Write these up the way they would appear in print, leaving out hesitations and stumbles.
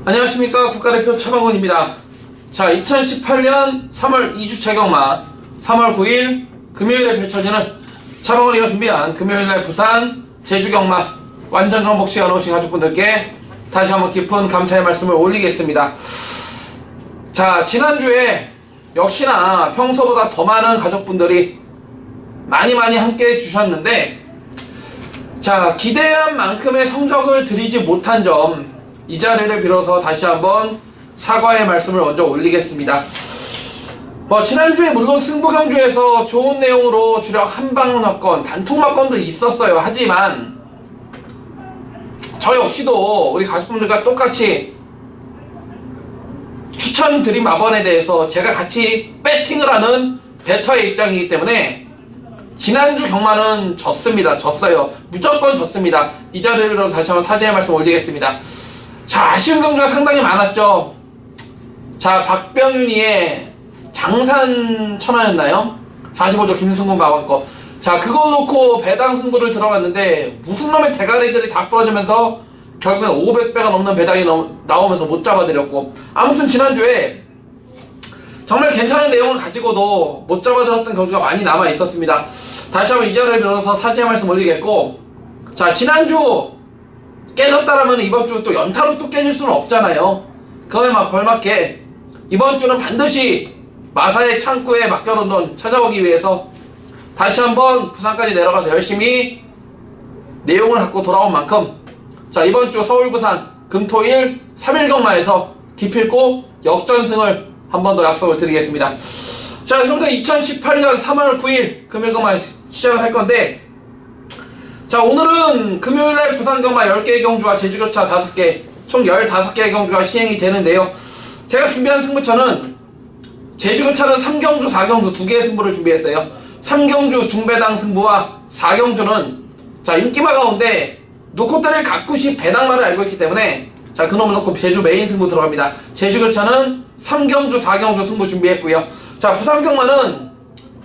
안녕하십니까. 국가대표 최방곤입니다. 자, 2018년 3월 2주차 경마 3월 9일 금요일에 펼쳐지는 최방곤이가 준비한 금요일날 부산 제주 경마 완전 정복 시간 오신 가족분들께 다시 한번 깊은 감사의 말씀을 올리겠습니다. 자, 지난주에 역시나 평소보다 더 많은 가족분들이 많이 함께 해주셨는데, 자, 기대한 만큼의 성적을 드리지 못한 점, 이 자리를 빌어서 다시 한번 사과의 말씀을 먼저 올리겠습니다. 지난주에 물론 승부경주에서 좋은 내용으로 주력 한방막건, 단통막건도 있었어요. 하지만 저 역시도 우리 가족분들과 똑같이 추천드린 마번에 대해서 제가 같이 배팅을 하는 베터의 입장이기 때문에 지난주 경마는 졌어요. 무조건 졌습니다. 이 자리로 다시 한번 사죄의 말씀 올리겠습니다. 자, 아쉬운 경주가 상당히 많았죠. 자, 박병윤이의 장산 천하였나요? 45조 김승군 마방거. 자, 그걸 놓고 배당 승부를 들어갔는데 무슨 놈의 대가리들이 다 부러지면서 결국엔 500배가 넘는 배당이 나오면서 못 잡아드렸고, 아무튼 지난주에 정말 괜찮은 내용을 가지고도 못 잡아들었던 경주가 많이 남아 있었습니다. 다시 한번 이 자리를 빌어서 사죄의 말씀 올리겠고, 자, 지난주 깨졌다라면 이번 주 또 연타로 또 깨질 수는 없잖아요. 그거에 걸맞게 이번 주는 반드시 마사의 창구에 맡겨놓은 돈 찾아오기 위해서 다시 한번 부산까지 내려가서 열심히 내용을 갖고 돌아온 만큼, 자, 이번 주 서울 부산 금토일 3일 경마에서 기필코 역전승을 한 번 더 약속을 드리겠습니다. 자, 그럼 2018년 3월 9일 금요일 경마 시작을 할 건데, 자, 오늘은 금요일날 부산 경마 10개의 경주와 제주교차 5개, 총 15개의 경주가 시행이 되는데요. 제가 준비한 승부처는 제주교차는 3경주, 4경주 2개의 승부를 준비했어요. 3경주 중배당 승부와 4경주는 자, 인기마 가운데 놓고 때릴 각굿이 배당만을 알고 있기 때문에, 자, 그놈을 놓고 제주 메인 승부 들어갑니다. 제주교차는 3경주, 4경주 승부 준비했고요. 자, 부산 경마는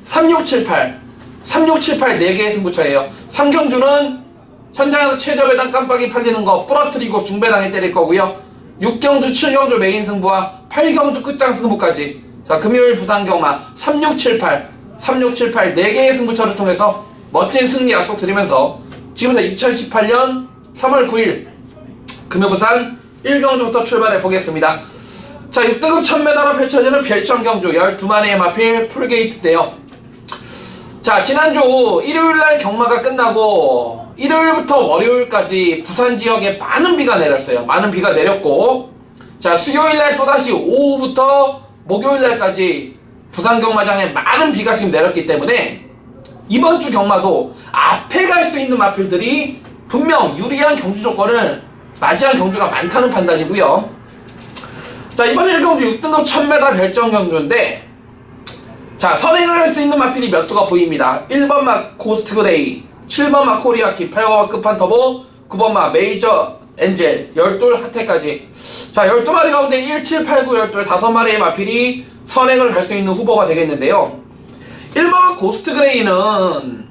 3678 4개의 승부처예요. 3경주는 현장에서 최저배당 깜빡이 팔리는 거 부러뜨리고 중배당에 때릴 거고요. 6경주, 7경주 메인 승부와 8경주 끝장 승부까지, 자, 금요일 부산 경마 3678 4개의 승부처를 통해서 멋진 승리 약속 드리면서 지금부터 2018년 3월 9일 금요 부산 1경주부터 출발해 보겠습니다. 자, 6등급 1000m로 펼쳐지는 별천경주 12마리의 마필 풀게이트인데요. 자, 지난주 일요일날 경마가 끝나고 일요일부터 월요일까지 부산 지역에 많은 비가 내렸어요. 많은 비가 내렸고, 자, 수요일날 또다시 오후부터 목요일날까지 부산 경마장에 많은 비가 지금 내렸기 때문에 이번 주 경마도 앞에 갈 수 있는 마필들이 분명 유리한 경주 조건을 맞이한 경주가 많다는 판단이고요. 자, 이번 1경주 6등급 1000m 별정 경주인데, 자, 선행을 할 수 있는 마필이 몇 두가 보입니다. 1번 막 고스트 그레이, 7번 막 코리아키, 8번 막 끝판터보, 9번 막 메이저 엔젤, 12 하태까지. 자, 12마리 가운데 1, 7, 8, 9, 12, 5마리의 마필이 선행을 할 수 있는 후보가 되겠는데요. 1번 고스트 그레이는,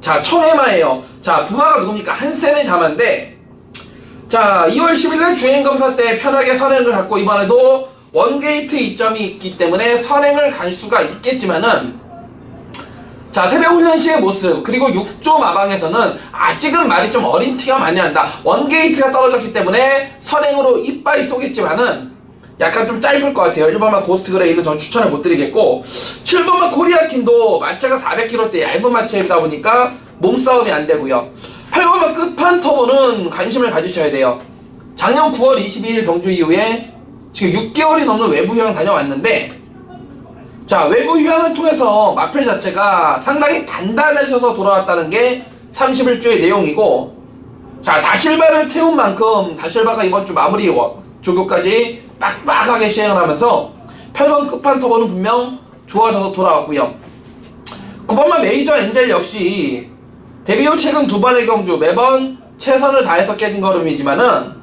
자, 청해마예요. 자, 부마가 누굽니까? 한센의 자마인데, 자, 2월 10일날 주행검사 때 편하게 선행을 갖고 이번에도 원게이트 이점이 있기 때문에 선행을 갈 수가 있겠지만은, 자, 새벽 훈련 시의 모습, 그리고 6조 마방에서는 아직은 말이 좀 어린 티가 많이 난다. 원게이트가 떨어졌기 때문에 선행으로 이빨이 쏘겠지만은 약간 좀 짧을 것 같아요. 1번만 고스트 그레이는 전 추천을 못 드리겠고, 7번만 코리아킨도 마체가 400kg대 얇은 마체이다 보니까 몸싸움이 안 되고요. 8번만 끝판터보는 관심을 가지셔야 돼요. 작년 9월 22일 경주 이후에 지금 6개월이 넘는 외부 휴양 다녀왔는데, 자, 외부 휴양을 통해서 마필 자체가 상당히 단단해져서 돌아왔다는 게 31주의 내용이고, 자, 다실바를 태운 만큼 다실바가 이번 주 마무리 조교까지 빡빡하게 시행을 하면서 8번 끝판터보는 분명 좋아져서 돌아왔고요. 9번만 메이저 엔젤 역시 데뷔 후 최근 2번의 경주 매번 최선을 다해서 깨진 걸음이지만은,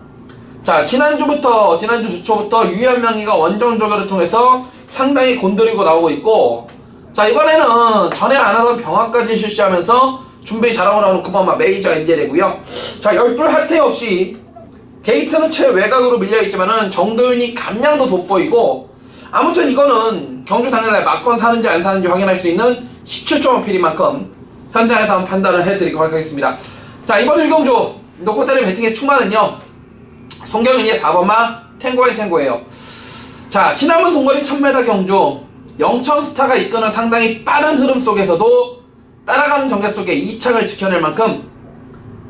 자, 지난주 주초부터 유현 명의가 원정 조교를 통해서 상당히 곤드리고 나오고 있고, 자, 이번에는 전에 안 하던 병합까지 실시하면서 준비 잘하고 나오는 9번마 메이저 엔젤이고요. 자, 12 하태 역시 게이트는 최외곽으로 밀려있지만은 정도윤이 감량도 돋보이고, 아무튼 이거는 경주 당일날 막건 사는지 안 사는지 확인할 수 있는 17점 필인 만큼 현장에서 한번 판단을 해드리도록 하겠습니다. 자, 이번 1경주 노코테리 배팅의 축마는요, 송경윤이의 4번마 탱고앤탱고예요. 자, 지난번 동거리 1000m 경주 영천스타가 이끄는 상당히 빠른 흐름 속에서도 따라가는 전개 속에 2착을 지켜낼 만큼,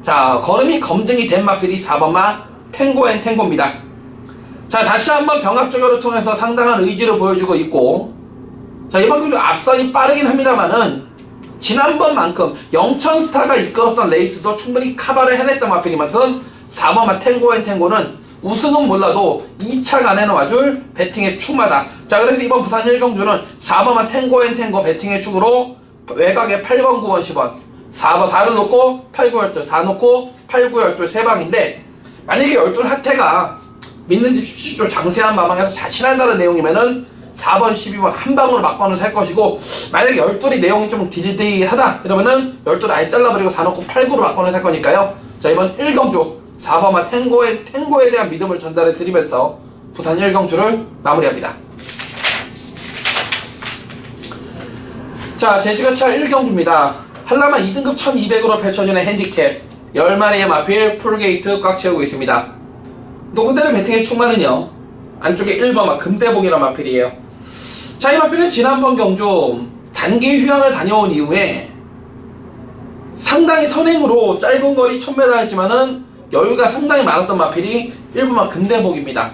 자, 걸음이 검증이 된 마필이 4번마 탱고앤탱고입니다. 자, 다시 한번 병합조결을 통해서 상당한 의지를 보여주고 있고, 자, 이번 경주 앞선이 빠르긴 합니다만은 지난번만큼 영천스타가 이끌었던 레이스도 충분히 커버를 해냈던 마필이만큼 4번마 탱고앤탱고는 우승은 몰라도 2차 안에는 와줄 배팅의 축마다. 자, 그래서 이번 부산 1경주는 4번마 탱고앤탱고 배팅의 축으로 외곽에 8번, 9번, 10번 4를 놓고 8, 9, 12, 4 놓고 8, 9, 12 3방인데, 만약에 12 하태가 믿는 집 쉽시죠 장세한 마방에서 자신한다는 내용이면은 4번, 12번 한 방으로 막번을 살 것이고, 만약에 12이 내용이 좀 딜데이하다 이러면은 12를 아예 잘라버리고 4 놓고 8, 9로 막번을 살 거니까요. 자, 이번 1경주 4번마 탱고에 대한 믿음을 전달해 드리면서 부산 1경주를 마무리합니다. 자, 제주교차 1경주입니다. 한라만 2등급 1200으로 펼쳐지는 핸디캡 10마리의 마필 풀게이트 꽉 채우고 있습니다. 노코테리 배팅의 축마는요, 안쪽에 1번마 금대봉이라는 마필이에요. 자, 이 마필은 지난번 경주 단기 휴양을 다녀온 이후에 상당히 선행으로 짧은 거리 1000m 했지만은 여유가 상당히 많았던 마필이 1번마 금대봉입니다.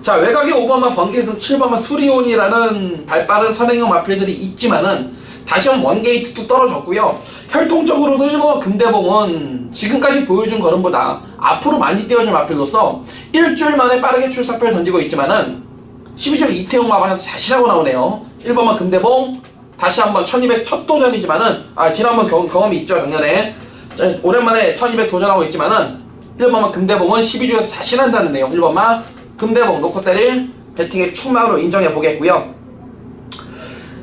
자, 외곽에 5번마 번개에서 7번마 수리온이라는 발빠른 선행형 마필들이 있지만은 다시 한번 원게이트도 떨어졌고요. 혈통적으로도 1번마 금대봉은 지금까지 보여준 걸음보다 앞으로 많이 뛰어준 마필로서 일주일 만에 빠르게 출사표를 던지고 있지만은 12조 이태용 마방에서 자신하고 나오네요. 1번마 금대봉 다시 한번 1200 첫 도전이지만은, 지난번 경험이 있죠, 작년에. 오랜만에 1200 도전하고 있지만은 1번마 금대봉은 12주에서 자신한다는 내용. 1번마 금대봉 놓고 때릴 배팅의 축막으로 인정해 보겠고요.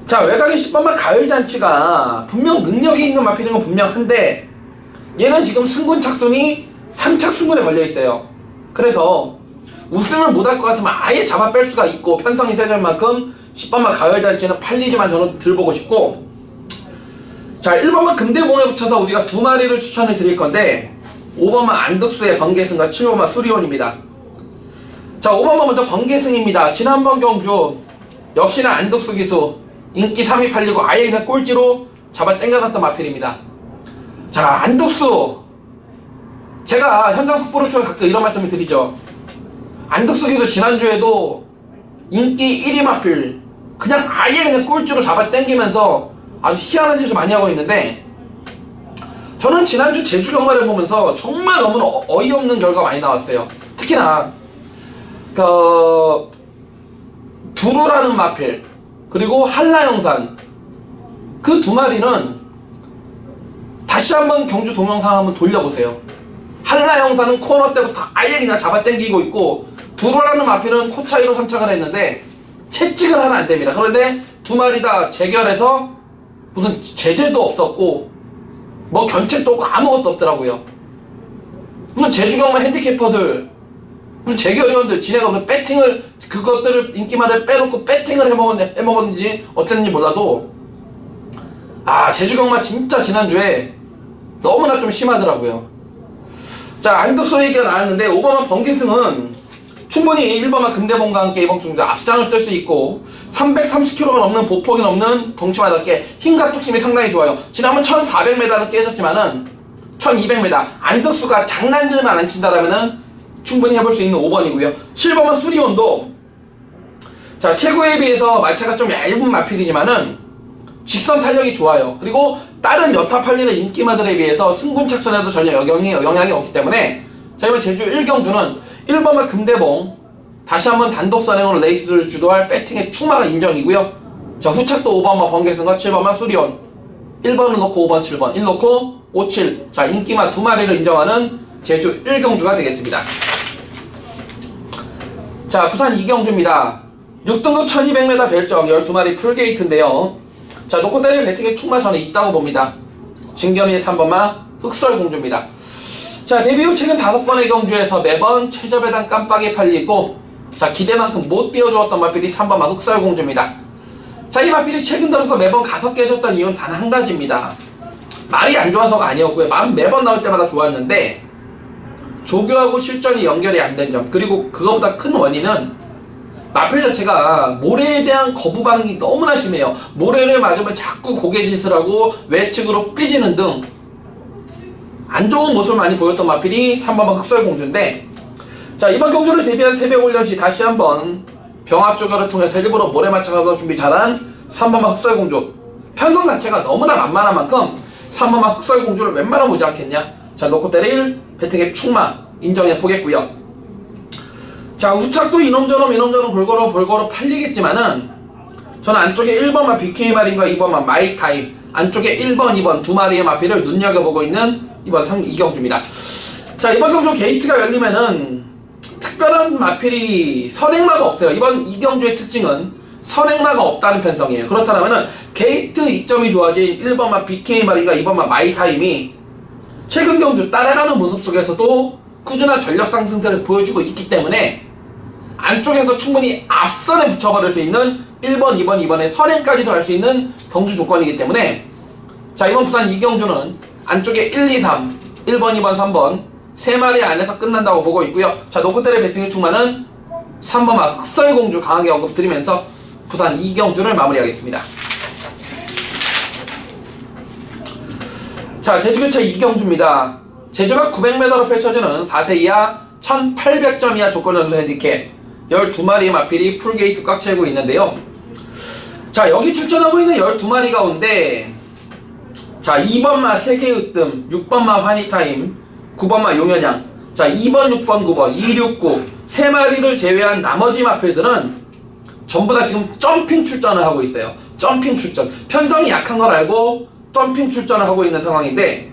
자, 외곽의 10번마 가을잔치가 분명 능력이 있는 마필인 건 분명한데, 얘는 지금 승군 착순이 3착 승군에 걸려있어요. 그래서 우승을 못할 것 같으면 아예 잡아 뺄 수가 있고 편성이 세질 만큼 10번마 가을잔치는 팔리지만 저는 들 보고 싶고, 자, 1번마 금대봉에 붙여서 우리가 2마리를 추천해 드릴 건데, 5번마 안득수의 번개승과 7번마 수리온입니다. 자, 5번마 먼저 번개승입니다. 지난번 경주 역시나 안득수 기수 인기 3위 팔리고 아예 그냥 꼴찌로 잡아 땡겨갔던 마필입니다. 자, 안득수, 제가 현장 속보를 통해 가끔 이런 말씀을 드리죠. 안득수 기수 지난주에도 인기 1위 마필 그냥 아예 그냥 꼴찌로 잡아 땡기면서 아주 희한한 짓을 많이 하고 있는데, 저는 지난주 제주 경마를 보면서 정말 너무 어이없는 결과가 많이 나왔어요. 특히나 두루라는 마필 그리고 한라영산 그 2마리는 다시 한번 경주 동영상 한번 돌려보세요. 한라영산은 코너 때부터 아예 그냥 잡아당기고 있고, 두루라는 마필은 코 차이로 3착을 했는데 채찍을 하면 안 됩니다. 그런데 2마리 다 재결해서 무슨 제재도 없었고 뭐 견책도 없고 아무것도 없더라고요. 무슨 제주경마 핸디캐퍼들, 무슨 재결위원들 지네가 무슨 배팅을, 그것들을 인기말을 빼놓고 배팅을 해먹었는지 어쨌는지 몰라도, 제주경마 진짜 지난주에 너무나 좀 심하더라고요. 자, 안득수 얘기가 나왔는데 5번마 번개승은 충분히 1번마 금대봉과 함께 이번 중에서 앞장을 뜰 수 있고, 330kg가 넘는 보폭이 넘는 덩치마답게 힘과 뚝심이 상당히 좋아요. 지난번 1400m는 깨졌지만은 1200m 안득수가 장난질만 안 친다라면은 충분히 해볼 수 있는 5번이고요. 7번마 수리온도, 자, 최고에 비해서 말차가 좀 얇은 마필이지만은 직선 탄력이 좋아요. 그리고 다른 여타 팔리는 인기마들에 비해서 승군 착선에도 전혀 영향이 없기 때문에, 자, 이번 제주 1경주는 1번마 금대봉 다시 한번 단독 선행으로 레이스를 주도할 배팅의 축마가 인정이고요. 자, 후착도 5번마 번개승과 7번마 수리온, 1번을 놓고 5번, 7번, 1 놓고 5, 7. 자, 인기마 2마리를 인정하는 제주 1경주가 되겠습니다. 자, 부산 2경주입니다. 6등급 1200m 별정 12마리 풀게이트인데요. 자, 놓고 때릴 배팅의 축마 저는 있다고 봅니다. 진겸이의 3번마 흑설공주입니다. 자, 데뷔 후 최근 5번의 경주에서 매번 최저배당 깜빡이 팔리고, 자, 기대만큼 못 띄워주었던 마필이 3번마 흑설공주입니다. 자, 이 마필이 최근 들어서 매번 가서 깨졌던 이유는 단 한 가지입니다. 말이 안 좋아서가 아니었고요. 매번 나올 때마다 좋았는데 조교하고 실전이 연결이 안 된 점, 그리고 그거보다 큰 원인은 마필 자체가 모래에 대한 거부 반응이 너무나 심해요. 모래를 맞으면 자꾸 고개짓을 하고 외측으로 삐지는 등 안 좋은 모습을 많이 보였던 마필이 3번마 흑설공주인데, 자, 이번 경주를 대비한 새벽 훈련시 다시 한번 병합 조교를 통해서 일부러 모래 맞춰가고 준비 잘한 3번마 흑설공주. 편성 자체가 너무나 만만한 만큼 3번마 흑설공주를 웬만하면 보지 않겠냐. 자, 놓고 때릴 배택의 충마 인정해 보겠고요. 자, 우착도 이놈저놈 골고루 팔리겠지만은 저는 안쪽에 1번마 BK 마린과 2번마 마이타임, 안쪽에 1번, 2번 두 마리의 마필을 눈여겨보고 있는 이번 2경주입니다. 자, 이번 경주 게이트가 열리면은 특별한 마필이 선행마가 없어요. 이번 2경주의 특징은 선행마가 없다는 편성이에요. 그렇다면은 게이트 이점이 좋아진 1번마 BK 마린과 2번마 마이타임이 최근 경주 따라가는 모습 속에서도 꾸준한 전력 상승세를 보여주고 있기 때문에 안쪽에서 충분히 앞선에 붙여버릴 수 있는 1번, 2번, 2번의 선행까지도 할 수 있는 경주 조건이기 때문에, 자, 이번 부산 2경주는 안쪽에 1, 2, 3, 1번, 2번, 3번 3마리 안에서 끝난다고 보고 있고요. 자, 노코텔의 배팅의 충만은 3번마 흑설공주 강하게 언급드리면서 부산 2경주를 마무리하겠습니다. 자, 제주교차 2경주입니다. 제주가 900m로 펼쳐지는 4세 이하 1800점 이하 조건연소 핸디캡 12마리의 마필이 풀게이트 꽉 채우고 있는데요. 자, 여기 출전하고 있는 12마리 가운데, 자, 2번마 세계으뜸, 6번마 환희타임, 9번마 용현양, 자, 2번, 6번, 9번, 269 3마리를 제외한 나머지 마필들은 전부 다 지금 점핑 출전을 하고 있어요. 점핑 출전. 편성이 약한 걸 알고 점핑 출전을 하고 있는 상황인데,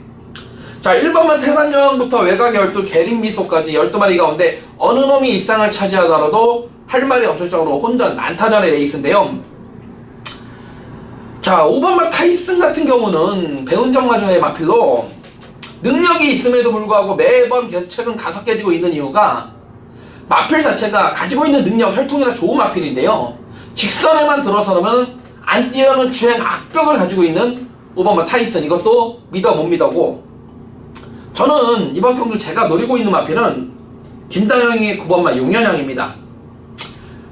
자, 1번만 태산여왕부터 외곽 12, 계림미소까지 12마리 가운데 어느 놈이 입상을 차지하더라도 할 말이 없을 정도로 혼전, 난타전의 레이스인데요. 자, 5번마 타이슨 같은 경우는 배운정마중의 마필로 능력이 있음에도 불구하고 매번 계속 최근 가서 깨지고 있는 이유가 마필 자체가 가지고 있는 능력, 혈통이나 좋은 마필인데요. 직선에만 들어서면 안 뛰어는 주행 악벽을 가지고 있는 5번마 타이슨, 이것도 믿어 못 믿어고, 저는 이번 경주 제가 노리고 있는 마필은 김다영의 9번마 용현양입니다.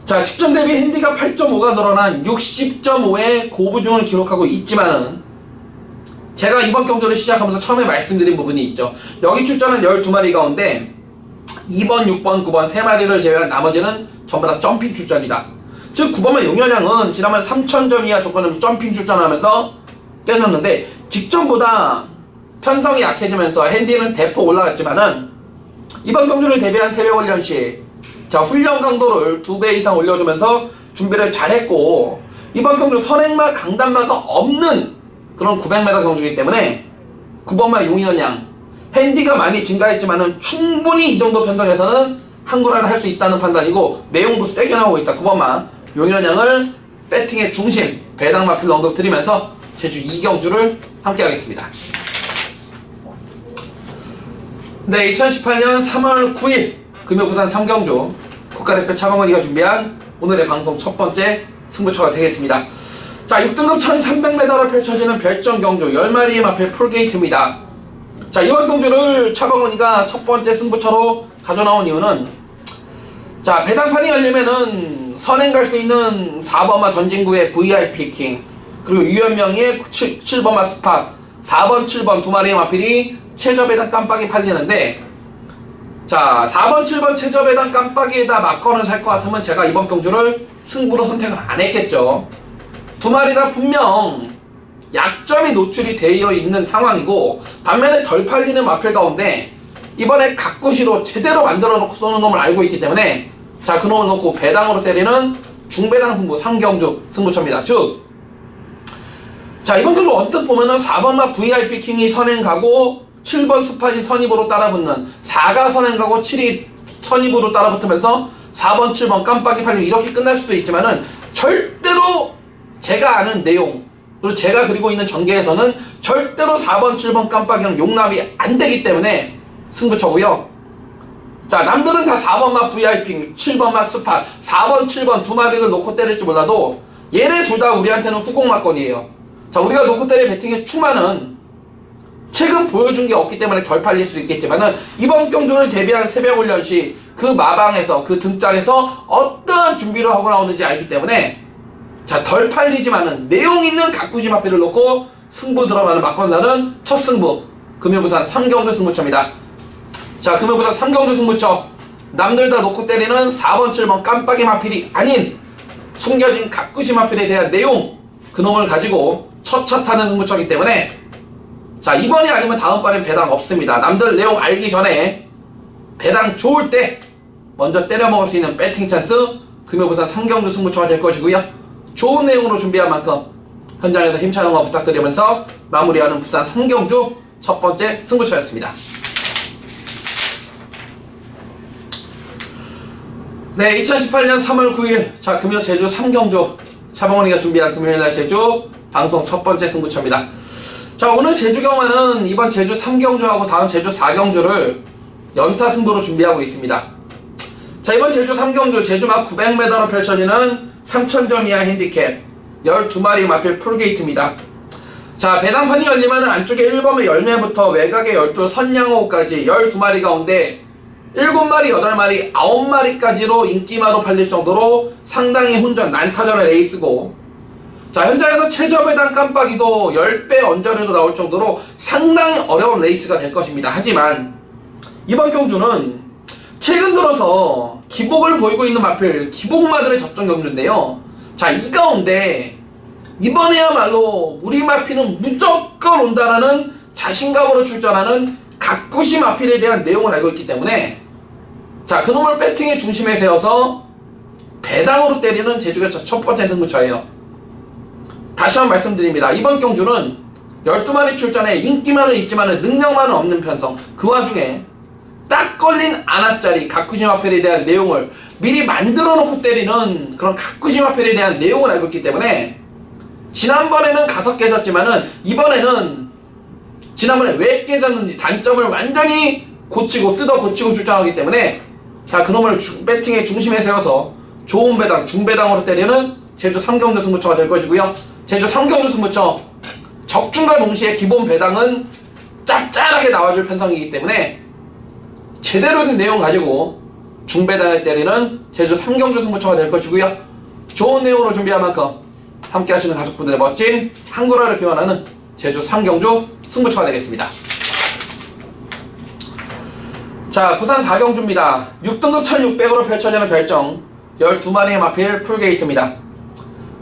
자, 직전 대비 핸디가 8.5가 늘어난 60.5의 고부중을 기록하고 있지만은 제가 이번 경주를 시작하면서 처음에 말씀드린 부분이 있죠. 여기 출전한 12마리 가운데 2번, 6번, 9번 3마리를 제외한 나머지는 전부 다 점핑 출전이다. 즉 9번마 용현양은 지난번 3000점 이하 조건을 점핑 출전하면서 깨졌는데, 직전보다 편성이 약해지면서 핸디는 대폭 올라갔지만은 이번 경주를 대비한 새벽 훈련 시, 자, 훈련 강도를 2배 이상 올려주면서 준비를 잘했고, 이번 경주 선행마, 강단마가 없는 그런 900m 경주이기 때문에 9번마 용현양 핸디가 많이 증가했지만은 충분히 이 정도 편성에서는 한구라를 할 수 있다는 판단이고, 내용도 세게 나오고 있다. 9번마 용현양을 배팅의 중심, 배당 마필로 언급드리면서 제주 2경주를 함께 하겠습니다. 네, 2018년 3월 9일 금요 부산 3경주 국가대표 차범원이가 준비한 오늘의 방송 첫 번째 승부처가 되겠습니다. 자, 6등급 1300m로 펼쳐지는 별정 경주 10마리의 마필 풀게이트입니다. 자, 이번 경주를 차범원이가 첫 번째 승부처로 가져나온 이유는, 자, 배당판이 열리면은 선행 갈 수 있는 4번마 전진구의 VIP 킹, 그리고 유현명의 7번마 스팟, 4번, 7번 두 마리의 마필이 최저배당 깜빡이 팔리는데, 자, 4번, 7번 최저배당 깜빡이에다 막건을 살 것 같으면 제가 이번 경주를 승부로 선택을 안 했겠죠. 두 마리 다 분명 약점이 노출이 되어 있는 상황이고, 반면에 덜 팔리는 마필 가운데 이번에 각구시로 제대로 만들어 놓고 쏘는 놈을 알고 있기 때문에, 자, 그 놈을 놓고 배당으로 때리는 중배당 승부 3경주 승부처입니다. 즉, 자, 이번 경주 언뜻 보면은 4번마 VIP 킹이 선행 가고 7번 스팟이 선입으로 따라붙는, 4가 선행 가고 7이 선입으로 따라붙으면서 4번, 7번 깜빡이 팔리고 이렇게 끝날 수도 있지만은, 절대로 제가 아는 내용, 그리고 제가 그리고 있는 전개에서는 절대로 4번, 7번 깜빡이는 용납이 안 되기 때문에 승부처고요. 자, 남들은 다 4번맛 VIP, 7번맛 스팟, 4번, 7번 두 마리를 놓고 때릴지 몰라도 얘네 둘 다 우리한테는 후공마건이에요. 자, 우리가 놓고 때릴 배팅의 추마는 최근 보여준 게 없기 때문에 덜 팔릴 수도 있겠지만은 이번 경주를 대비한 새벽 훈련 시 그 마방에서 그 등짝에서 어떠한 준비를 하고 나오는지 알기 때문에 자, 덜 팔리지만은 내용 있는 가꾸지 마피를 놓고 승부 들어가는 막건사는 첫 승부 금요 부산 3경주 승부처입니다. 자, 금요 부산 3경주 승부처 남들 다 놓고 때리는 4번 7번 깜빡이 마필이 아닌 숨겨진 가꾸지 마필에 대한 내용 그놈을 가지고 첫 차 타는 승부처이기 때문에 자, 이번이 아니면 다음번엔 배당 없습니다. 남들 내용 알기 전에 배당 좋을 때 먼저 때려 먹을 수 있는 배팅 찬스 금요 부산 3경주 승부처가 될 것이고요. 좋은 내용으로 준비한 만큼 현장에서 힘찬 응원 부탁드리면서 마무리하는 부산 3경주 첫 번째 승부처였습니다. 네, 2018년 3월 9일 자, 금요 제주 3경주 차범원이가 준비한 금요일날 제주 방송 첫 번째 승부처입니다. 자, 오늘 제주 경마는 이번 제주 3경주하고 다음 제주 4경주를 연타 승부로 준비하고 있습니다. 자, 이번 제주 3경주 제주막 900m로 펼쳐지는 3000점 이하 핸디캡 12마리 마필 풀게이트입니다. 자, 배당판이 열리면 안쪽에 1범의 열매부터 외곽의 12 선양호까지 12마리 가운데 7마리, 8마리, 9마리까지로 인기마로 팔릴 정도로 상당히 혼전 난타전의 레이스고 자, 현장에서 최저 배당 깜빡이도 10배 언저리로 나올 정도로 상당히 어려운 레이스가 될 것입니다. 하지만 이번 경주는 최근 들어서 기복을 보이고 있는 마필 기복마들의 접전 경주인데요. 자, 이 가운데 이번에야말로 우리 마필은 무조건 온다라는 자신감으로 출전하는 가꾸시 마필에 대한 내용을 알고 있기 때문에 자, 그놈을 배팅의 중심에 세워서 배당으로 때리는 제주교차 첫 번째 승부처예요. 다시 한번 말씀드립니다. 이번 경주는 12마리 출전에 인기만은 있지만 능력만은 없는 편성 그 와중에 딱 걸린 아나짜리 가꾸지 마필에 대한 내용을 미리 만들어 놓고 때리는 그런 가꾸지 마필에 대한 내용을 알고 있기 때문에 지난번에는 가서 깨졌지만은 이번에는 지난번에 왜 깨졌는지 단점을 완전히 고치고 뜯어 고치고 출전하기 때문에 자, 그놈을 배팅의 중심에 세워서 좋은 배당, 중배당으로 때리는 제주 3경주 승부처가 될 것이고요. 제주 3경주 승부처 적중과 동시에 기본 배당은 짭짤하게 나와줄 편성이기 때문에 제대로 된 내용 가지고 중배당을 때리는 제주 3경주 승부처가 될 것이고요. 좋은 내용으로 준비한 만큼 함께 하시는 가족분들의 멋진 한글화를 기원하는 제주 3경주 승부처가 되겠습니다. 자, 부산 4경주입니다. 6등급 1600으로 펼쳐지는 별정 12마리의 마필 풀게이트입니다.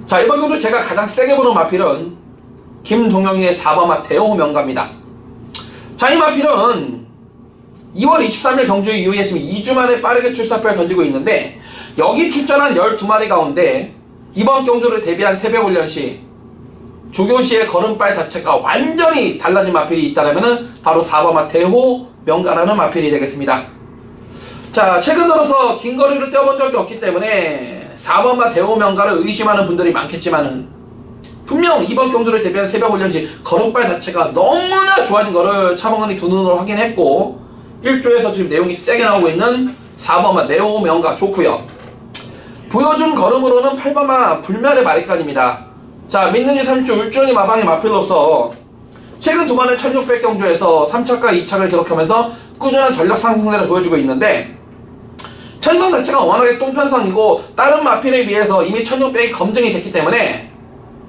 자, 이번 경주 제가 가장 세게 보는 마필은 김동영이의 4번마 대호 명가입니다. 자, 이 마필은 2월 23일 경주 이후에 지금 2주 만에 빠르게 출사표를 던지고 있는데 여기 출전한 12마리 가운데 이번 경주를 대비한 새벽 훈련 시 조교시의 걸음발 자체가 완전히 달라진 마필이 있다면 바로 4번마 대호 명가라는 마필이 되겠습니다. 자, 최근 들어서 긴 거리를 뛰어본 적이 없기 때문에 4번마 대호 명가를 의심하는 분들이 많겠지만은 분명 이번 경주를 대비한 새벽 훈련 시 걸음발 자체가 너무나 좋아진 거를 차범근이 두 눈으로 확인했고 1조에서 지금 내용이 세게 나오고 있는 4번마 네오 명가 좋고요. 보여준 걸음으로는 8번마 불멸의 마리간입니다. 자, 믿는지 30초 울주니 마방의 마필로서 최근 두 번의 1600 경주에서 3착과 2착을 기록하면서 꾸준한 전력 상승세를 보여주고 있는데 편성 자체가 워낙에 똥편성이고 다른 마필에 비해서 이미 1600이 검증이 됐기 때문에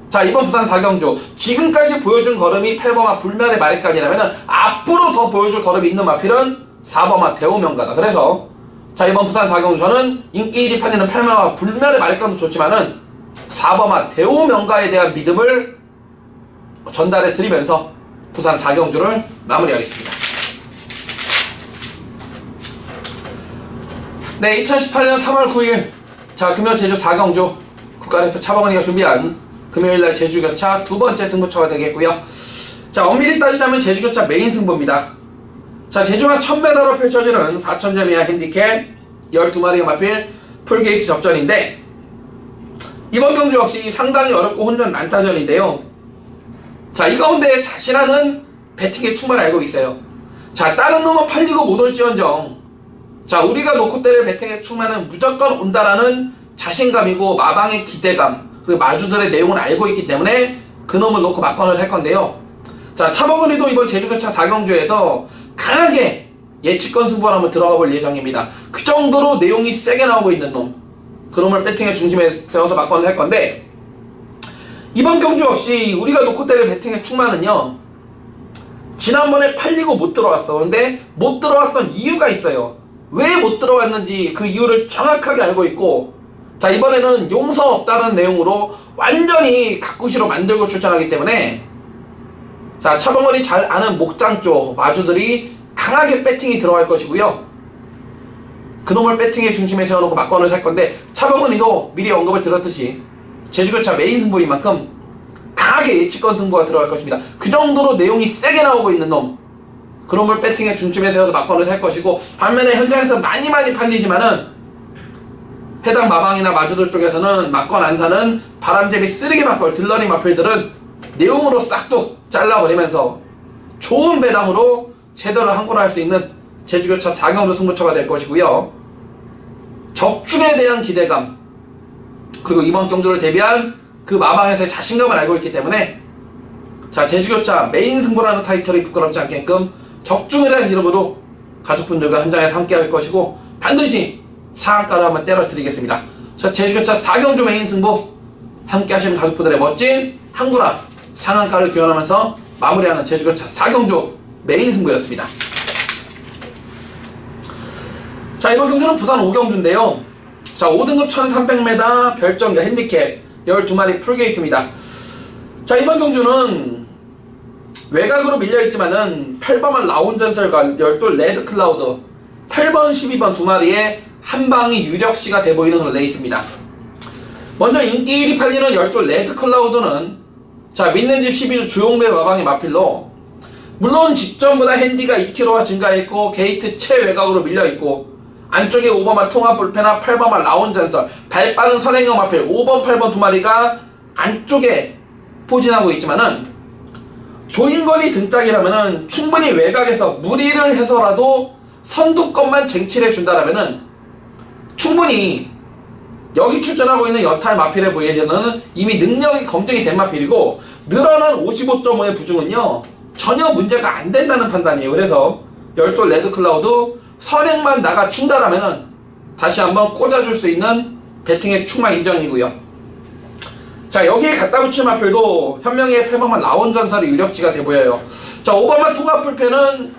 자, 이번 부산 4경주 지금까지 보여준 걸음이 8번마 불멸의 마리간이라면 앞으로 더 보여줄 걸음이 있는 마필은 4번마 대호명가다. 그래서 자, 이번 부산 4경주 저는 인기 1위 판이는 8번마 불멸의 마리간도 좋지만은 4번마 대호명가에 대한 믿음을 전달해 드리면서 부산 4경주를 마무리하겠습니다. 네, 2018년 3월 9일 자, 금요 제주 4경주 국가대표 차범근이가 준비한 금요일날 제주교차 두 번째 승부처가 되겠고요. 자, 엄밀히 따지자면 제주교차 메인 승부입니다. 자, 제주만 1000m로 펼쳐지는 4000점 이하 핸디캡 12마리가 마필 풀게이트 접전인데 이번 경주 역시 상당히 어렵고 혼전 난타전인데요. 자, 이 가운데 자신하는 배팅의 춤을 알고 있어요. 자, 다른 놈은 팔리고 못 올지언정, 자, 우리가 놓고 때릴 배팅의 충만은 무조건 온다라는 자신감이고 마방의 기대감, 그리고 마주들의 내용을 알고 있기 때문에 그 놈을 놓고 막건을 살 건데요. 자, 차범근이도 이번 제주교차 4경주에서 강하게 예측권 승부를 한번 들어가 볼 예정입니다. 그 정도로 내용이 세게 나오고 있는 놈, 그 놈을 배팅의 중심에 세워서 막건을 살 건데, 이번 경주 역시 우리가 놓고 때릴 배팅의 충만은요, 지난번에 팔리고 못 들어왔어. 근데 못 들어왔던 이유가 있어요. 왜 못 들어왔는지 그 이유를 정확하게 알고 있고, 자, 이번에는 용서 없다는 내용으로 완전히 가꾸시로 만들고 출전하기 때문에, 자, 차범근이 잘 아는 목장 쪽 마주들이 강하게 배팅이 들어갈 것이고요. 그놈을 배팅의 중심에 세워놓고 막건을 살 건데, 차범근이도 미리 언급을 드렸듯이 제주교차 메인 승부인 만큼 강하게 예측권 승부가 들어갈 것입니다. 그 정도로 내용이 세게 나오고 있는 놈, 그놈을 배팅의 중심에 세워서 막건을 살 것이고, 반면에 현장에서 많이 팔리지만은 해당 마방이나 마주들 쪽에서는 막건 안 사는 바람잡이 쓰레기 막걸 들러리 마필들은 내용으로 싹둑 잘라버리면서 좋은 배당으로 제대로 항구를 할 수 있는 제주교차 4경주 승부처가 될 것이고요. 적중에 대한 기대감, 그리고 이번 경주를 대비한 그 마방에서의 자신감을 알고 있기 때문에, 자, 제주교차 메인 승부라는 타이틀이 부끄럽지 않게끔 적중이라는 이름으로 가족분들과 현장에서 함께 할 것이고, 반드시 상한가를 한번 때려드리겠습니다. 자, 제주교차 4경주 메인 승부 함께 하시는 가족분들의 멋진 항구라 상한가를 교환하면서 마무리하는 제주교차 4경주 메인 승부였습니다. 자, 이번 경주는 부산 5경주인데요. 자, 5등급 1300m 별정자 핸디캡 12마리 풀게이트입니다. 자, 이번 경주는 외곽으로 밀려있지만은 8번만 라운전설과 12 레드클라우드 8번 12번 두 마리의 한방이 유력시가 돼보이는 그런 레이스입니다. 먼저 인기 1위 팔리는 12 레드클라우드는, 자, 믿는 집 12주 주용배 마방의 마필로, 물론 직전보다 핸디가 2kg가 증가했고 게이트 최외곽으로 밀려있고 안쪽에 5번만 통합 불펜과 8번만 라운전설, 발빠른 선행형 마필 5번 8번 두 마리가 안쪽에 포진하고 있지만은, 조인건이 등짝이라면은 충분히 외곽에서 무리를 해서라도 선두권만 쟁취해 준다라면은 충분히 여기 출전하고 있는 여탈 마필에 비해서는 이미 능력이 검증이 된 마필이고, 늘어난 55.5의 부중은요 전혀 문제가 안 된다는 판단이에요. 그래서 12 레드클라우드 선행만 나가준다라면은 다시 한번 꽂아줄 수 있는 배팅의 충만 인정이고요. 자, 여기에 갖다 붙일 마필도 현명의 8번만 라운전설이 유력지가 돼 보여요. 자, 5번만 통합 불펜은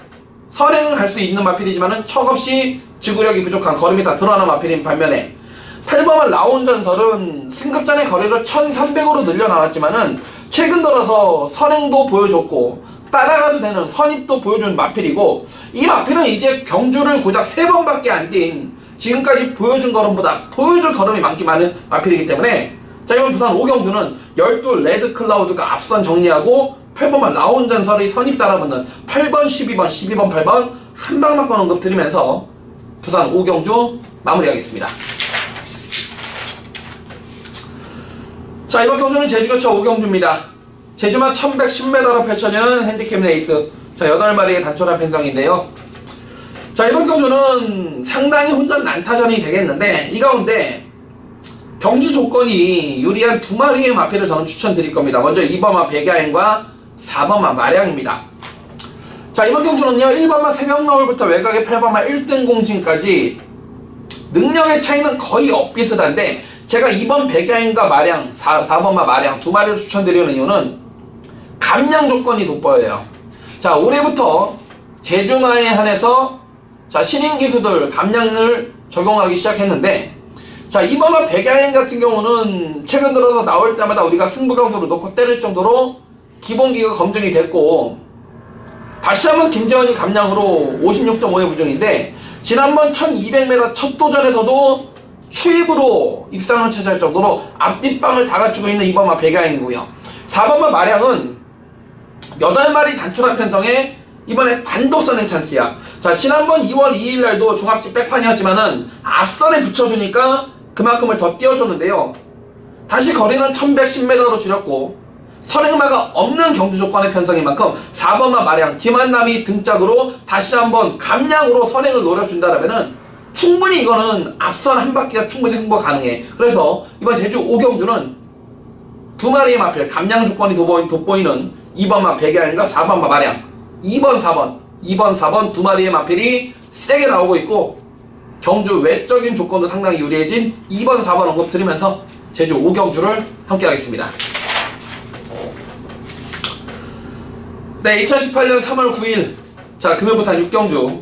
선행을 할 수 있는 마필이지만은 척없이 지구력이 부족한, 걸음이 다 드러나는 마필인 반면에 8번만 라운전설은 승급전의 거리를 1300으로 늘려나왔지만은 최근 들어서 선행도 보여줬고 따라가도 되는 선입도 보여주는 마필이고, 이 마필은 이제 경주를 고작 3번밖에 안 뛴 지금까지 보여준 걸음보다 보여줄 걸음이 많은 마필이기 때문에, 자, 이번 부산 5경주는 12 레드클라우드가 앞선 정리하고 8번만 라운전설의 선입 따라붙는 8번 12번 12번 8번 한방막권 언급 드리면서 부산 5경주 마무리하겠습니다. 자, 이번 경주는 제주교차 5경주입니다. 제주만 1110m로 펼쳐지는 핸디캡 레이스, 자, 8마리의 단촐한 편성인데요. 자, 이번 경주는 상당히 혼전 난타전이 되겠는데, 이 가운데 경주 조건이 유리한 2마리의 마필을 저는 추천드릴 겁니다. 먼저 2번마 백야행과 4번마 마량입니다. 자, 이번 경주는요 1번마 새벽너울부터 외곽의 8번마 1등 공신까지 능력의 차이는 거의 엇비슷한데, 제가 2번 백야행과 마량, 4번마 마량 2마리를 추천드리는 이유는 감량 조건이 돋보여요. 자, 올해부터 제주마에 한해서, 자, 신인 기수들 감량을 적용하기 시작했는데, 자, 2번마 백야행 같은 경우는 최근 들어서 나올 때마다 우리가 승부경주로 놓고 때릴 정도로 기본기가 검증이 됐고, 다시 한번 김재원이 감량으로 56.5의 부중인데, 지난번 1200m 첫 도전에서도 추입으로 입상을 차지할 정도로 앞뒷방을 다 갖추고 있는 2번마 백야행이고요. 4번마 마량은 8마리 단촐한 편성에 이번에 단독 선행 찬스야. 자, 지난번 2월 2일날도 종합집 백판이었지만은 앞선에 붙여주니까 그만큼을 더 띄워줬는데요. 다시 거리는 1110m로 줄였고 선행마가 없는 경주 조건의 편성인 만큼 4번마 마량 김한남이 등짝으로 다시 한번 감량으로 선행을 노려준다라면은 충분히 이거는 앞선 한 바퀴가 충분히 승부가 가능해. 그래서 이번 제주 오경주는 두 마리의 마필 감량 조건이 돋보이는 2번마 백야인과 4번마 마량 2번 4번 두 마리의 마필이 세게 나오고 있고 경주 외적인 조건도 상당히 유리해진 2번 4번 언급 드리면서 제주 오경주를 함께 하겠습니다. 네, 2018년 3월 9일 자 금요 부산 6경주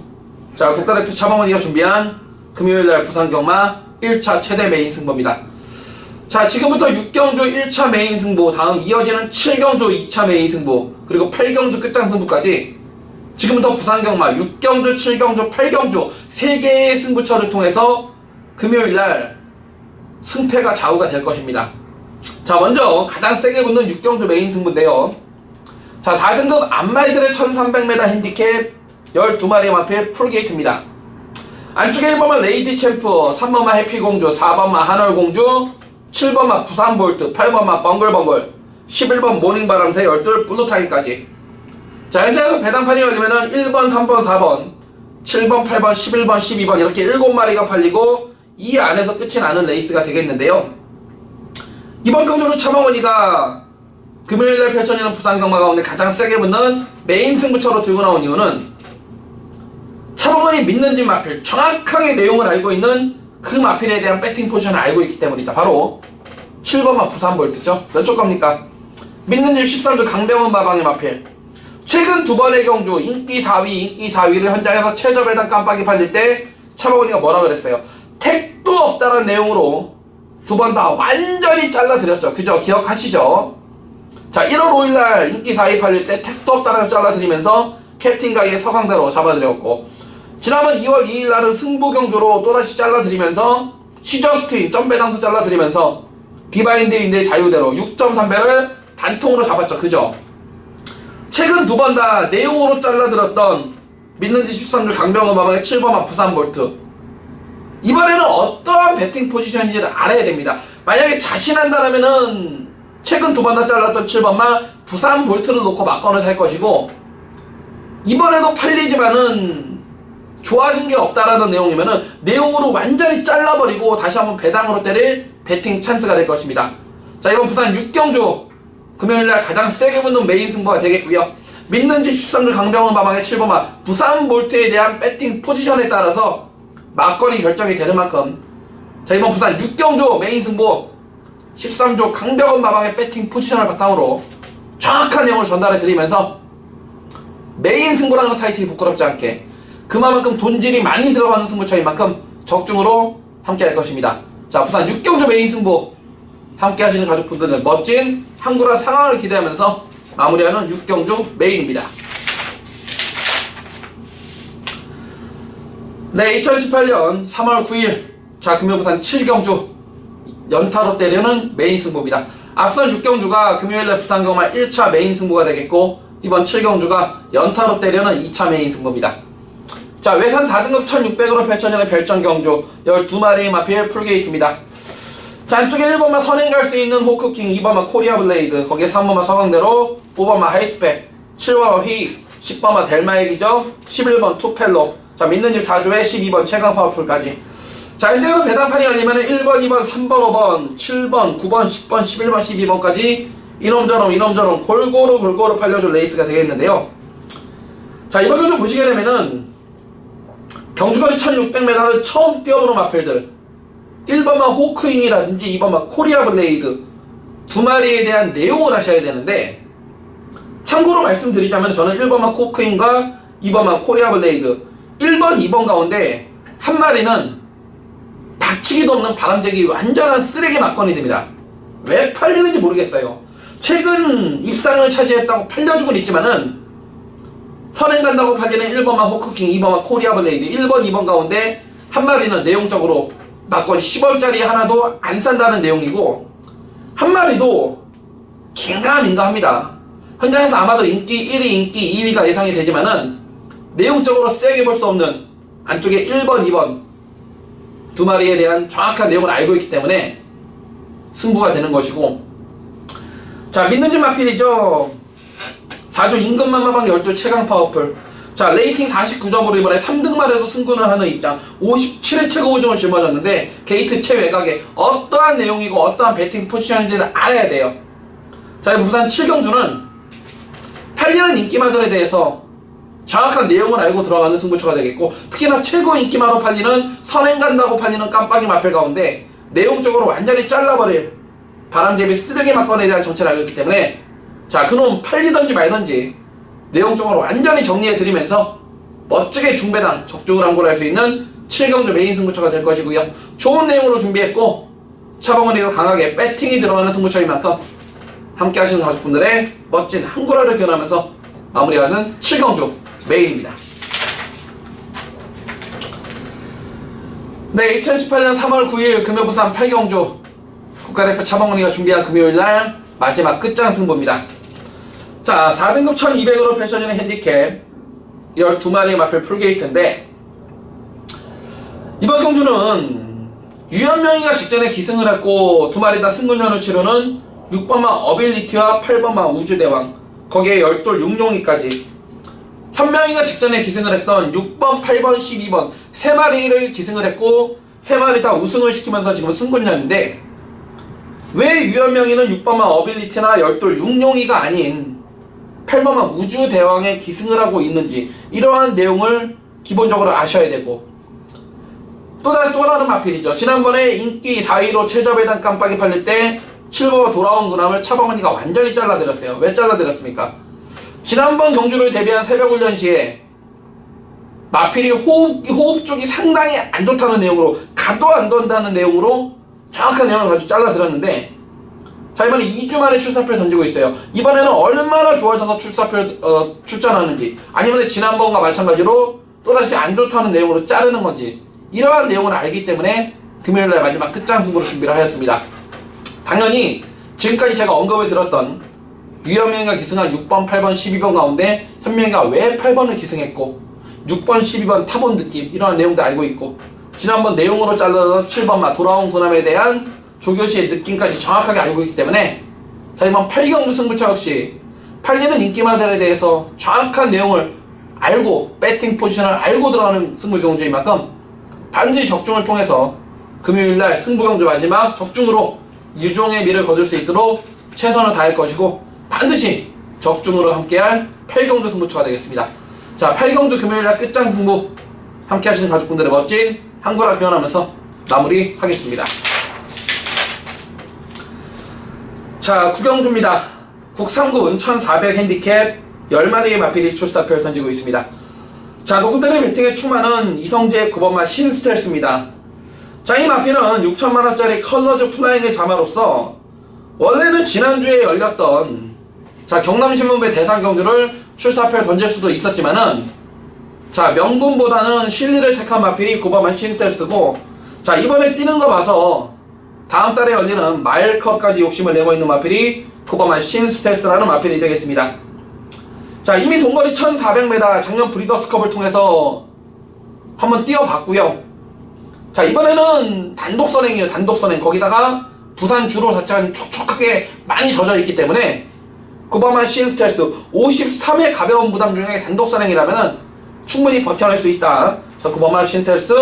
자 국가대표 차범원이가 준비한 금요일날 부산 경마 1차 최대 메인 승부입니다. 자 지금부터 6경주 1차 메인 승부, 다음 이어지는 7경주 2차 메인 승부, 그리고 8경주 끝장 승부까지 지금부터 부산 경마 6경주, 7경주, 8경주 3개의 승부처를 통해서 금요일날 승패가 좌우가 될 것입니다. 자 먼저 가장 세게 붙는 6경주 메인 승부인데요. 자 4등급 안마이들의 1300m 핸디캡 12마리 마필 풀게이트입니다. 안쪽에 1번마 레이디 챔프, 3번마 해피공주, 4번마 한월공주, 7번마 부산볼트, 8번마 벙글벙글, 11번 모닝바람새, 12 블루타임까지. 자 현재에서 배당판이 열리면은 1번, 3번, 4번, 7번, 8번, 11번, 12번 이렇게 7마리가 팔리고 이 안에서 끝이 나는 레이스가 되겠는데요. 이번 경주는 차범원이가 금요일날 펼쳐지는 부산경마 가운데 가장 세게 붙는 메인 승부처로 들고 나온 이유는 차범원이 믿는지 마필, 정확하게 내용을 알고 있는 그 마필에 대한 배팅 포지션을 알고 있기 때문이다. 바로 7번마 부산볼트죠. 몇 쪽 겁니까? 믿는지 13주 강병훈 마방의 마필. 최근 두 번의 경주 인기 4위를 현장에서 최저배당 깜빡이 팔릴 때 차범원이가 뭐라 그랬어요? 택도 없다는 내용으로 두 번 다 완전히 잘라드렸죠. 그죠? 기억하시죠? 자 1월 5일날 인기 4위 팔릴 때 택도 없다는 걸 잘라드리면서 캡틴 가이의 서강대로 잡아드렸고, 지난번 2월 2일날은 승부경주로 또다시 잘라드리면서 시저스트인 점배당도 잘라드리면서 디바인드인의 자유대로 6.3배를 단통으로 잡았죠. 그죠? 최근 두 번 다 내용으로 잘라들었던 믿는지 13주 강병호 마방의 7번마 부산볼트, 이번에는 어떠한 배팅 포지션인지를 알아야 됩니다. 만약에 자신한다면은 최근 두 번 다 잘랐던 7번마 부산볼트를 놓고 막건을 살 것이고, 이번에도 팔리지만은 좋아진 게 없다라는 내용이면은 내용으로 완전히 잘라버리고 다시 한번 배당으로 때릴 배팅 찬스가 될 것입니다. 자 이번 부산 6경주 금요일날 가장 세게 붙는 메인 승부가 되겠고요. 믿는지 13주 강병훈 마방의 7번마 부산볼트에 대한 배팅 포지션에 따라서 막건이 결정이 되는 만큼 자 이번 부산 6경주 메인 승부 13주 강병훈 마방의 배팅 포지션을 바탕으로 정확한 내용을 전달해 드리면서 메인 승부라는 타이틀이 부끄럽지 않게 그만큼 돈질이 많이 들어가는 승부처인 만큼 적중으로 함께 할 것입니다. 자 부산 6경주 메인 승부 함께 하시는 가족분들은 멋진 한구라 상황을 기대하면서 마무리하는 6경주 메인입니다. 네, 2018년 3월 9일 자 금요 부산 7경주 연타로 때리는 메인 승부입니다. 앞선 6경주가 금요일날 부산경마 1차 메인 승부가 되겠고, 이번 7경주가 연타로 때리는 2차 메인 승부입니다. 자 외산 4등급 1600으로 펼쳐지는 별정경주 12마리의 마필 풀게이트입니다. 자 안쪽에 1번마 선행 갈 수 있는 호크킹, 2번마 코리아 블레이드, 거기에 3번마 서강대로, 5번마 하이스펙, 7번마 휘익, 10번마 델마의 기적, 11번 투펠로, 자 믿는 집 4조에 12번 최강 파워풀까지. 자 현재는 배당판이 열리면 1번, 2번, 3번, 5번, 7번, 9번, 10번, 11번, 12번까지 이놈저놈 골고루 팔려줄 레이스가 되겠는데요. 자 이번 경주 보시게 되면은 경주거리 1600m를 처음 뛰어보는 마필들 1번마 호크잉이라든지 2번마 코리아 블레이드 두 마리에 대한 내용을 하셔야 되는데, 참고로 말씀드리자면 저는 1번마 호크잉과 2번마 코리아 블레이드 1번, 2번 가운데 한 마리는 닥치기도 없는 바람재기 완전한 쓰레기 막건이 됩니다. 왜 팔리는지 모르겠어요. 최근 입상을 차지했다고 팔려주고는 있지만은 선행 간다고 팔리는 1번마 호크킹, 2번마 코리아 블레이드 1번, 2번 가운데 한 마리는 내용적으로 막건 10원짜리 하나도 안 산다는 내용이고, 한 마리도 긴가민가합니다. 현장에서 아마도 인기 1위, 인기 2위가 예상이 되지만은 내용적으로 세게 볼 수 없는 안쪽에 1번, 2번 두 마리에 대한 정확한 내용을 알고 있기 때문에 승부가 되는 것이고, 자, 믿는지 마필이죠. 4조 임금만마방 12 최강 파워풀. 자, 레이팅 49점으로 이번에 3등만 해도 승군을 하는 입장. 57회 최고 우승을 짊어졌는데 게이트 최외곽에 어떠한 내용이고 어떠한 배팅 포지션인지를 알아야 돼요. 자, 부산 7경주는 팔리는 인기마들에 대해서 정확한 내용을 알고 들어가는 승부처가 되겠고, 특히나 최고 인기마로 팔리는 선행 간다고 팔리는 깜빡이 마필 가운데 내용적으로 완전히 잘라버릴 바람잡이 쓰레기 막건에 대한 정체를 알고 있기 때문에, 자, 그놈 팔리던지 말던지 내용적으로 완전히 정리해드리면서 멋지게 중배당 적중을 항고를 할 수 있는 7경주 메인 승부처가 될 것이고요. 좋은 내용으로 준비했고 차범근이도 강하게 배팅이 들어가는 승부처인 만큼 함께 하시는 가족분들의 멋진 항구라를 기원하면서 마무리하는 7경주 메인입니다. 네, 2018년 3월 9일 금요 부산 8경주 국가대표 차범근이가 준비한 금요일날 마지막 끝장 승부입니다. 자, 4등급 1200으로 펼쳐지는 핸디캡 12마리의 마필 풀게이트인데, 이번 경주는 유현명이가 직전에 기승을 했고 2마리 다 승군전을 치르는 6번마 어빌리티와 8번마 우주대왕, 거기에 12돌 육룡이까지, 현명이가 직전에 기승을 했던 6번, 8번, 12번 3마리를 기승을 했고 3마리 다 우승을 시키면서 지금 승군전인데, 왜 유현명이는 6번마 어빌리티나 12돌 육룡이가 아닌 8번마 우주대왕에 기승을 하고 있는지, 이러한 내용을 기본적으로 아셔야 되고, 또 다른 마필이죠. 지난번에 인기 4위로 최저배당 깜빡이 팔릴 때 7번마 돌아온 군함을 차범근이가 완전히 잘라드렸어요. 왜 잘라드렸습니까? 지난번 경주를 대비한 새벽훈련 시에 마필이 호흡 쪽이 상당히 안 좋다는 내용으로, 가도 안 된다는 내용으로 정확한 내용을 가지고 잘라드렸는데, 자, 이번에 2주 만에 출사표를 던지고 있어요. 이번에는 얼마나 좋아져서 출전하는지, 아니면 지난번과 마찬가지로 또다시 안 좋다는 내용으로 자르는 건지, 이러한 내용을 알기 때문에 금요일날 마지막 끝장 승부를 준비를 하였습니다. 당연히 지금까지 제가 언급을 들었던 유현명이가 기승한 6번, 8번, 12번 가운데 현명이가 왜 8번을 기승했고 6번, 12번 타본 느낌, 이러한 내용도 알고 있고, 지난번 내용으로 잘라서 7번마 돌아온 군함에 대한 조교시의 느낌까지 정확하게 알고 있기 때문에, 자, 이번 8경주 승부처 역시 팔리는 인기마들에 대해서 정확한 내용을 알고 배팅 포지션을 알고 들어가는 승부 경주인 만큼 반드시 적중을 통해서 금요일날 승부경주 마지막 적중으로 유종의 미를 거둘 수 있도록 최선을 다할 것이고, 반드시 적중으로 함께할 8경주 승부처가 되겠습니다. 자, 8경주 금요일날 끝장 승부 함께 하시는 가족분들의 멋진 항구라 기원하면서 마무리하겠습니다. 자, 9경주입니다. 국삼군 1400 핸디캡 10마리의 마필이 출사표를 던지고 있습니다. 자, 노구대리 배팅에 충만은 이성재의 9번마 신스텔스입니다. 자, 이 마필은 6천만원짜리 컬러즈 플라잉의 자마로서 원래는 지난주에 열렸던, 자, 경남신문배 대상경주를 출사표를 던질 수도 있었지만은, 자, 명분보다는 실리를 택한 마필이 9번마 신스텔스고, 자, 이번에 뛰는 거 봐서 다음 달에 열리는 마일컵까지 욕심을 내고 있는 마필이 9번마 신스텔스라는 마필이 되겠습니다. 자, 이미 동거리 1400m 작년 브리더스컵을 통해서 한번 뛰어봤고요. 자, 이번에는 단독선행이에요. 단독선행. 거기다가 부산 주로 자체가 촉촉하게 많이 젖어있기 때문에 9번마 신스텔스 53의 가벼운 부담 중에 단독선행이라면 충분히 버텨낼 수 있다. 자, 9번마 신스텔스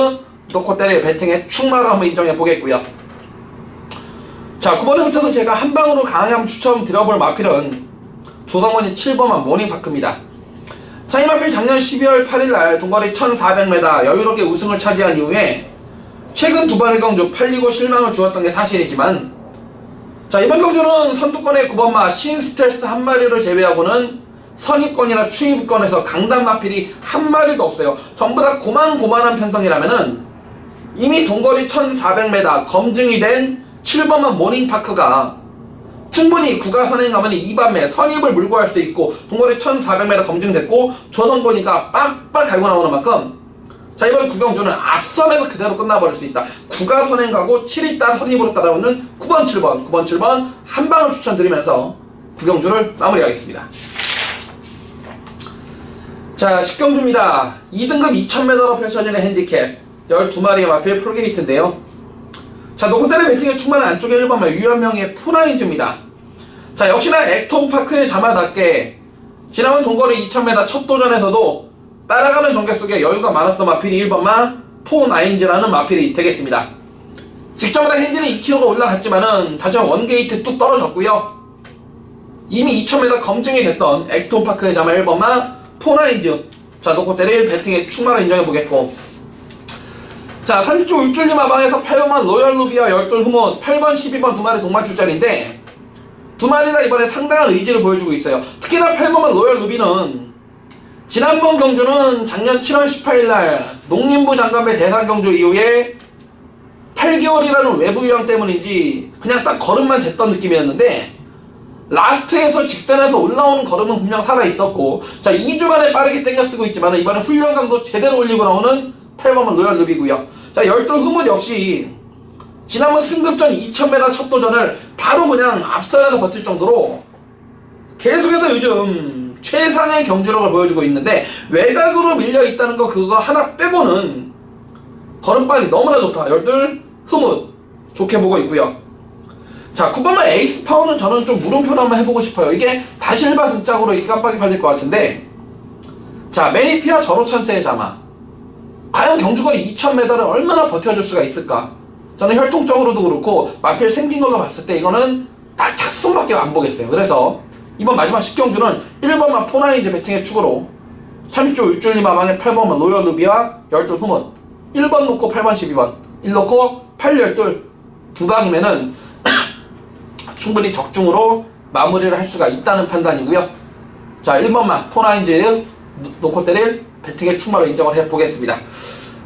노코테리 배팅의 충마를 한번 인정해 보겠고요. 자, 9번에 붙여서 제가 한 방으로 강하게 한번 추천드려볼 마필은 조성원이 7번마 모닝파크입니다. 자, 이 마필 작년 12월 8일날 동거리 1400m 여유롭게 우승을 차지한 이후에 최근 두 번의 경주 팔리고 실망을 주었던 게 사실이지만, 자, 이번 경주는 선두권의 9번마 신스텔스 한 마리를 제외하고는 선입권이나 추입권에서 강단 마필이 한 마리도 없어요. 전부 다 고만고만한 편성이라면은 이미 동거리 1400m 검증이 된 7번마 모닝파크가 충분히 구가 선행하면 2반매 선입을 물고 할 수 있고, 동거리 1400m 검증됐고 조선권이가 빡빡 갈고 나오는 만큼, 자, 이번 구경주는 앞선에서 그대로 끝나버릴 수 있다. 구가 선행가고 7위 따 선입으로 따라오는 9번 7번 한 방을 추천드리면서 구경주를 마무리하겠습니다. 자, 10경주입니다. 2등급 2000m로 펼쳐지는 핸디캡 12마리의 마필 풀게이트인데요. 자, 노코테리 배팅에 충만한 안쪽에 1번마 유현명의 푸나이즈입니다. 자, 역시나 액톤파크의 자마답게 지난번 동거리 2000m 첫 도전에서도 따라가는 전개 속에 여유가 많았던 마필이 1번마 포나인즈라는 마필이 되겠습니다. 직전보다 핸디는 2kg가 올라갔지만은 다시 원게이트 뚝 떨어졌고요. 이미 2000m 검증이 됐던 액톤파크의 자마 1번마 포나인즈, 자 놓고 때릴 배팅의 충만을 인정해보겠고, 자 30초 울줄리 마방에서 8번만 로열 루비와 열돌 후몬, 8번 12번 두 마리 동반 출전인데 두 마리가 이번에 상당한 의지를 보여주고 있어요. 특히나 8번만 로열 루비는 지난번 경주는 작년 7월 18일날 농림부 장관배 대상 경주 이후에 8개월이라는 외부 유형 때문인지 그냥 딱 걸음만 쟀던 느낌이었는데, 라스트에서 직전에서 올라오는 걸음은 분명 살아있었고, 자 2주간에 빠르게 땡겨 쓰고 있지만 이번에 훈련 강도 제대로 올리고 나오는 8번은 로얄 루비고요. 자 열돌 흐뭇 역시 지난번 승급전 2000m 첫 도전을 바로 그냥 앞서나가 버틸 정도로 계속해서 요즘 최상의 경주력을 보여주고 있는데, 외곽으로 밀려있다는 거 그거 하나 빼고는 걸음빨이 너무나 좋다. 열돌 흐뭇 좋게 보고 있고요. 자 9번만 에이스 파워는 저는 좀 물음표로 한번 해보고 싶어요. 이게 다실바 등짝으로 이렇게 깜빡이 팔릴 것 같은데, 자 매니피아 저로찬스의 자마, 과연 경주거리 2000m를 얼마나 버텨줄 수가 있을까? 저는 혈통적으로도 그렇고 마필 생긴 걸로 봤을 때 이거는 딱 착순밖에 안 보겠어요. 그래서 이번 마지막 10경주는 1번만 포나인즈 배팅의 축으로 30조 울줄리 마방의 8번만 로열 루비와 열돌 후몬, 1번 놓고 8번 12번 1 놓고 8 열돌 두 방이면은 충분히 적중으로 마무리를 할 수가 있다는 판단이고요. 자 1번만 포나인즈 놓고 때릴 배팅의 충만을 인정을 해보겠습니다.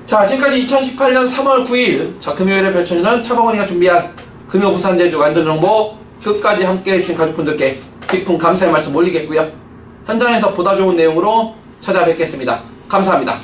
자 지금까지 2018년 3월 9일 자 금요일에 펼쳐지는 차범원이가 준비한 금요 부산 제주 안전정보 끝까지 함께 해주신 가족분들께 깊은 감사의 말씀 올리겠고요. 현장에서 보다 좋은 내용으로 찾아뵙겠습니다. 감사합니다.